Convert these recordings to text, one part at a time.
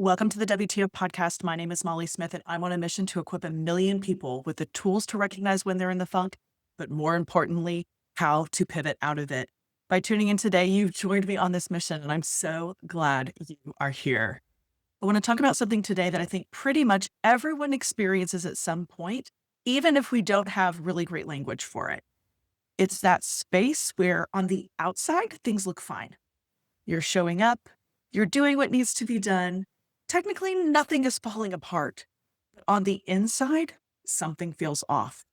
Welcome to the WTO podcast. My name is Molly Smith, and I'm on a mission to equip 1 million people with the tools to recognize when they're in the funk, but more importantly, how to pivot out of it. By tuning in today, you've joined me on this mission, and I'm so glad you are here. I want to talk about something today that I think pretty much everyone experiences at some point, even if we don't have really great language for it. It's that space where on the outside, things look fine. You're showing up, you're doing what needs to be done. Technically, nothing is falling apart. But on the inside, something feels off.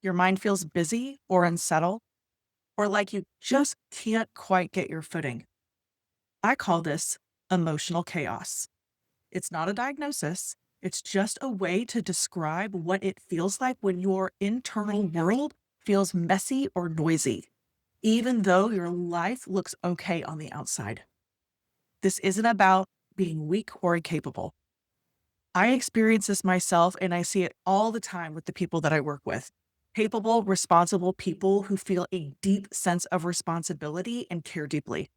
Your mind feels busy or unsettled, or like you just can't quite get your footing. I call this emotional chaos. It's not a diagnosis. It's just a way to describe what it feels like when your internal world feels messy or noisy, even though your life looks okay on the outside. This isn't about being weak or incapable. I experience this myself, and I see it all the time with the people that I work with. Capable, responsible people who feel a deep sense of responsibility and care deeply.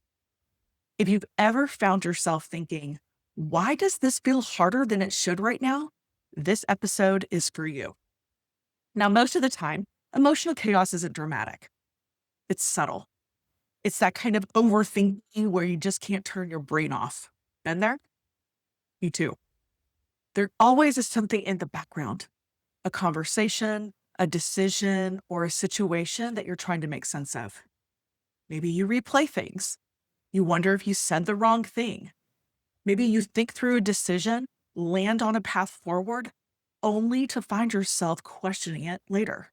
If you've ever found yourself thinking, why does this feel harder than it should right now? This episode is for you. Now, most of the time, emotional chaos isn't dramatic. It's subtle. It's that kind of overthinking where you just can't turn your brain off. Been there? You too. There always is something in the background, a conversation, a decision, or a situation that you're trying to make sense of. Maybe you replay things. You wonder if you said the wrong thing. Maybe you think through a decision, land on a path forward, only to find yourself questioning it later.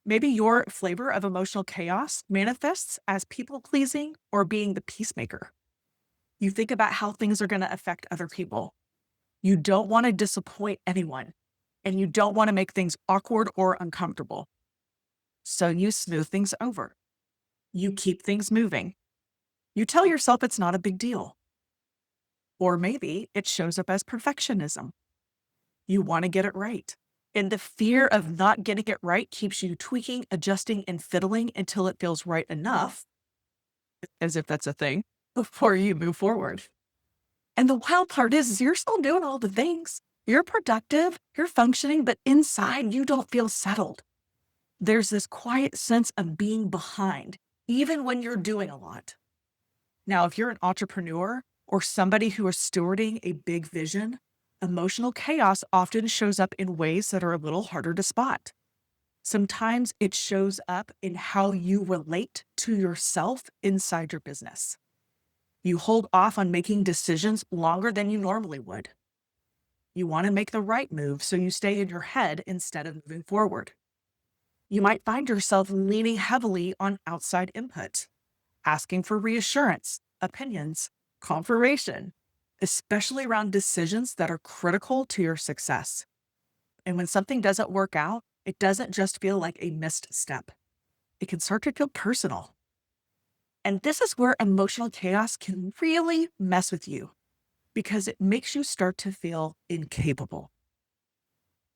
Maybe your flavor of emotional chaos manifests as people pleasing or being the peacemaker. You think about how things are going to affect other people. You don't want to disappoint anyone, and you don't want to make things awkward or uncomfortable. So you smooth things over. You keep things moving. You tell yourself it's not a big deal. Or maybe it shows up as perfectionism. You want to get it right. And the fear of not getting it right keeps you tweaking, adjusting, and fiddling until it feels right enough, as if that's a thing, before you move forward. And the wild part is you're still doing all the things. You're productive, you're functioning, but inside you don't feel settled. There's this quiet sense of being behind, even when you're doing a lot. Now, if you're an entrepreneur or somebody who is stewarding a big vision, emotional chaos often shows up in ways that are a little harder to spot. Sometimes it shows up in how you relate to yourself inside your business. You hold off on making decisions longer than you normally would. You want to make the right move, so you stay in your head instead of moving forward. You might find yourself leaning heavily on outside input, asking for reassurance, opinions, confirmation, especially around decisions that are critical to your success. And when something doesn't work out, it doesn't just feel like a missed step. It can start to feel personal. And this is where emotional chaos can really mess with you because it makes you start to feel incapable.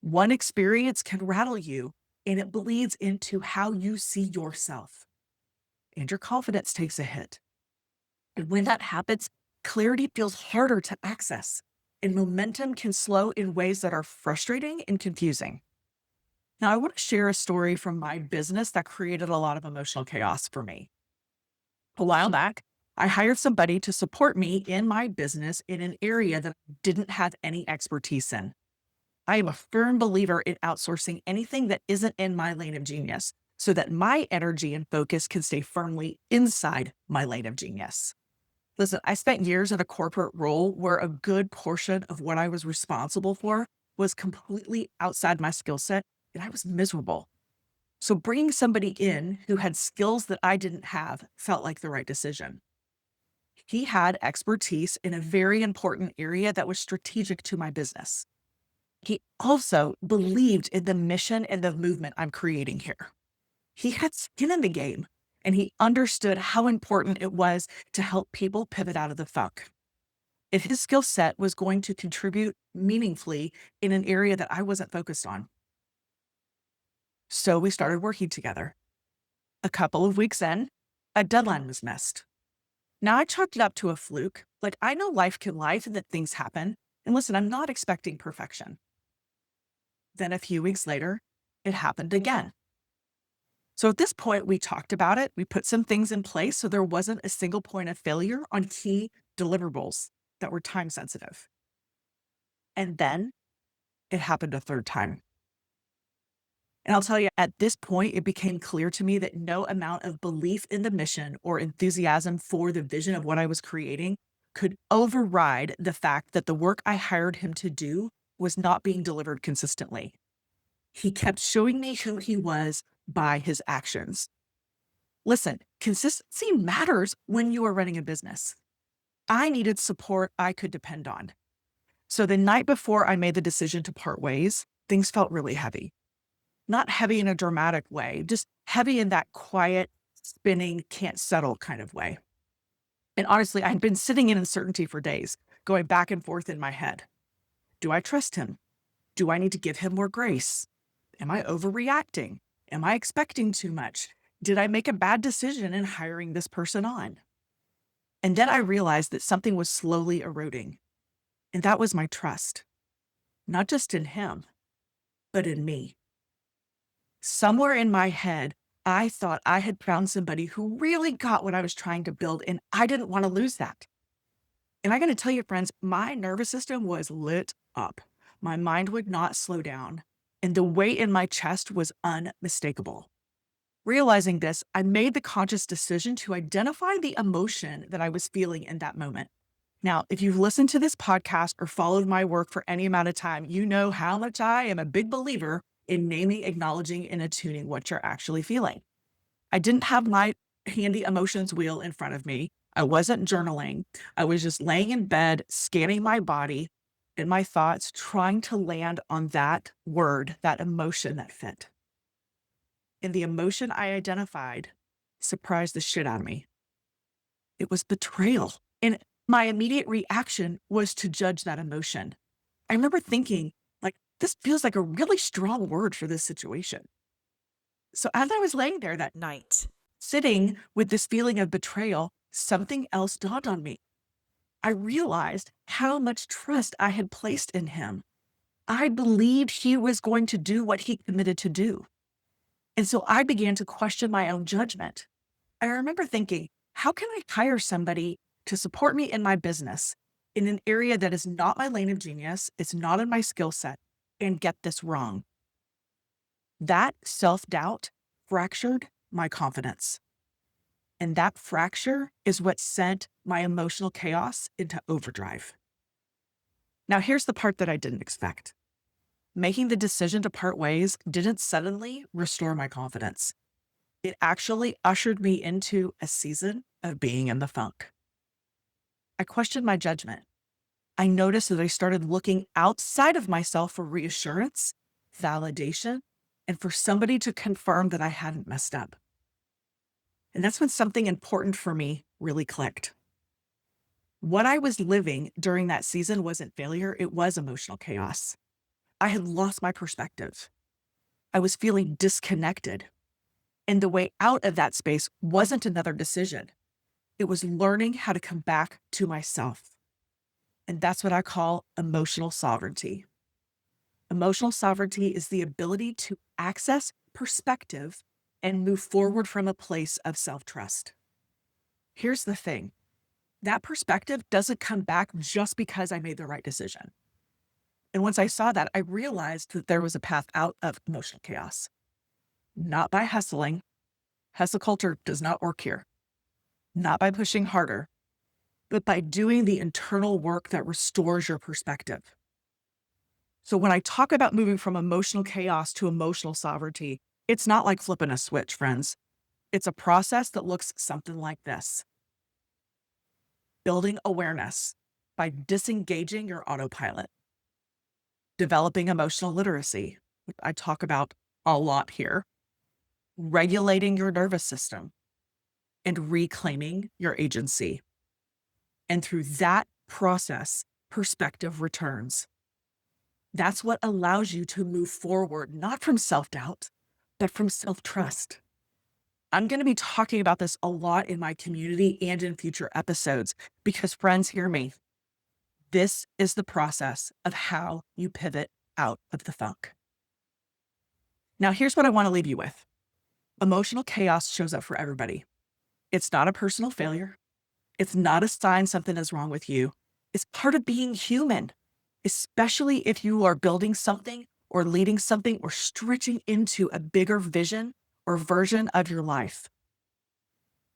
One experience can rattle you, and it bleeds into how you see yourself. And your confidence takes a hit. And when that happens, clarity feels harder to access, and momentum can slow in ways that are frustrating and confusing. Now, I want to share a story from my business that created a lot of emotional chaos for me. A while back, I hired somebody to support me in my business in an area that I didn't have any expertise in. I am a firm believer in outsourcing anything that isn't in my lane of genius so that my energy and focus can stay firmly inside my lane of genius. Listen, I spent years in a corporate role where a good portion of what I was responsible for was completely outside my skill set, and I was miserable. So bringing somebody in who had skills that I didn't have felt like the right decision. He had expertise in a very important area that was strategic to my business. He also believed in the mission and the movement I'm creating here. He had skin in the game, and he understood how important it was to help people pivot out of the funk. And his skill set was going to contribute meaningfully in an area that I wasn't focused on. So we started working together. A couple of weeks in, a deadline was missed. Now I chalked it up to a fluke. Like, I know life can life and that things happen. And listen, I'm not expecting perfection. Then a few weeks later, it happened again. So at this point, we talked about it. We put some things in place so there wasn't a single point of failure on key deliverables that were time sensitive. And then it happened a third time. And I'll tell you, at this point, it became clear to me that no amount of belief in the mission or enthusiasm for the vision of what I was creating could override the fact that the work I hired him to do was not being delivered consistently. He kept showing me who he was by his actions. Listen, consistency matters when you are running a business. I needed support I could depend on. So the night before I made the decision to part ways, things felt really heavy. Not heavy in a dramatic way, just heavy in that quiet, spinning, can't settle kind of way. And honestly, I'd been sitting in uncertainty for days, going back and forth in my head. Do I trust him? Do I need to give him more grace? Am I overreacting? Am I expecting too much? Did I make a bad decision in hiring this person on? And then I realized that something was slowly eroding, and that was my trust, not just in him, but in me. Somewhere in my head, I thought I had found somebody who really got what I was trying to build, and I didn't want to lose that. And I got to tell you, friends, my nervous system was lit up. My mind would not slow down, and the weight in my chest was unmistakable. Realizing this, I made the conscious decision to identify the emotion that I was feeling in that moment. Now, if you've listened to this podcast or followed my work for any amount of time, you know how much I am a big believer in naming, acknowledging, and attuning what you're actually feeling. I didn't have my handy emotions wheel in front of me. I wasn't journaling. I was just laying in bed, scanning my body and my thoughts, trying to land on that word, that emotion that fit. And the emotion I identified surprised the shit out of me. It was betrayal. And my immediate reaction was to judge that emotion. I remember thinking, like, this feels like a really strong word for this situation. So as I was laying there that night, sitting with this feeling of betrayal, something else dawned on me. I realized how much trust I had placed in him. I believed he was going to do what he committed to do. And so I began to question my own judgment. I remember thinking, how can I hire somebody to support me in my business in an area that is not my lane of genius, it's not in my skill set, and get this wrong? That self-doubt fractured my confidence. And that fracture is what sent my emotional chaos into overdrive. Now, here's the part that I didn't expect. Making the decision to part ways didn't suddenly restore my confidence. It actually ushered me into a season of being in the funk. I questioned my judgment. I noticed that I started looking outside of myself for reassurance, validation, and for somebody to confirm that I hadn't messed up. And that's when something important for me really clicked. What I was living during that season wasn't failure, it was emotional chaos. I had lost my perspective. I was feeling disconnected. And the way out of that space wasn't another decision. It was learning how to come back to myself. And that's what I call emotional sovereignty. Emotional sovereignty is the ability to access perspective and move forward from a place of self-trust. Here's the thing. That perspective doesn't come back just because I made the right decision. And once I saw that, I realized that there was a path out of emotional chaos. Not by hustling. Hustle culture does not work here. Not by pushing harder, but by doing the internal work that restores your perspective. So when I talk about moving from emotional chaos to emotional sovereignty, it's not like flipping a switch, friends. It's a process that looks something like this. Building awareness by disengaging your autopilot. Developing emotional literacy, which I talk about a lot here. Regulating your nervous system and reclaiming your agency. And through that process, perspective returns. That's what allows you to move forward, not from self-doubt, but from self-trust. I'm going to be talking about this a lot in my community and in future episodes because, friends, hear me. This is the process of how you pivot out of the funk. Now, here's what I want to leave you with. Emotional chaos shows up for everybody. It's not a personal failure. It's not a sign something is wrong with you. It's part of being human, especially if you are building something or leading something or stretching into a bigger vision or version of your life.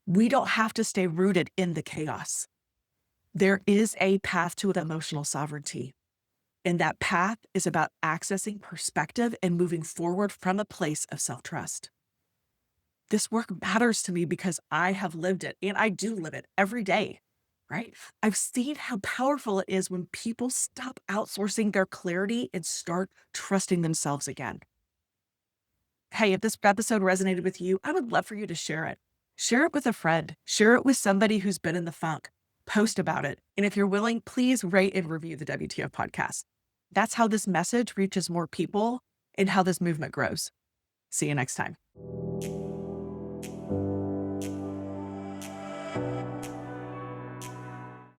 We don't have to stay rooted in the chaos. There is a path to emotional sovereignty. And that path is about accessing perspective and moving forward from a place of self-trust. This work matters to me because I have lived it and I do live it every day, right? I've seen how powerful it is when people stop outsourcing their clarity and start trusting themselves again. Hey, if this episode resonated with you, I would love for you to share it. Share it with a friend. Share it with somebody who's been in the funk. Post about it. And if you're willing, please rate and review the WTF podcast. That's how this message reaches more people and how this movement grows. See you next time.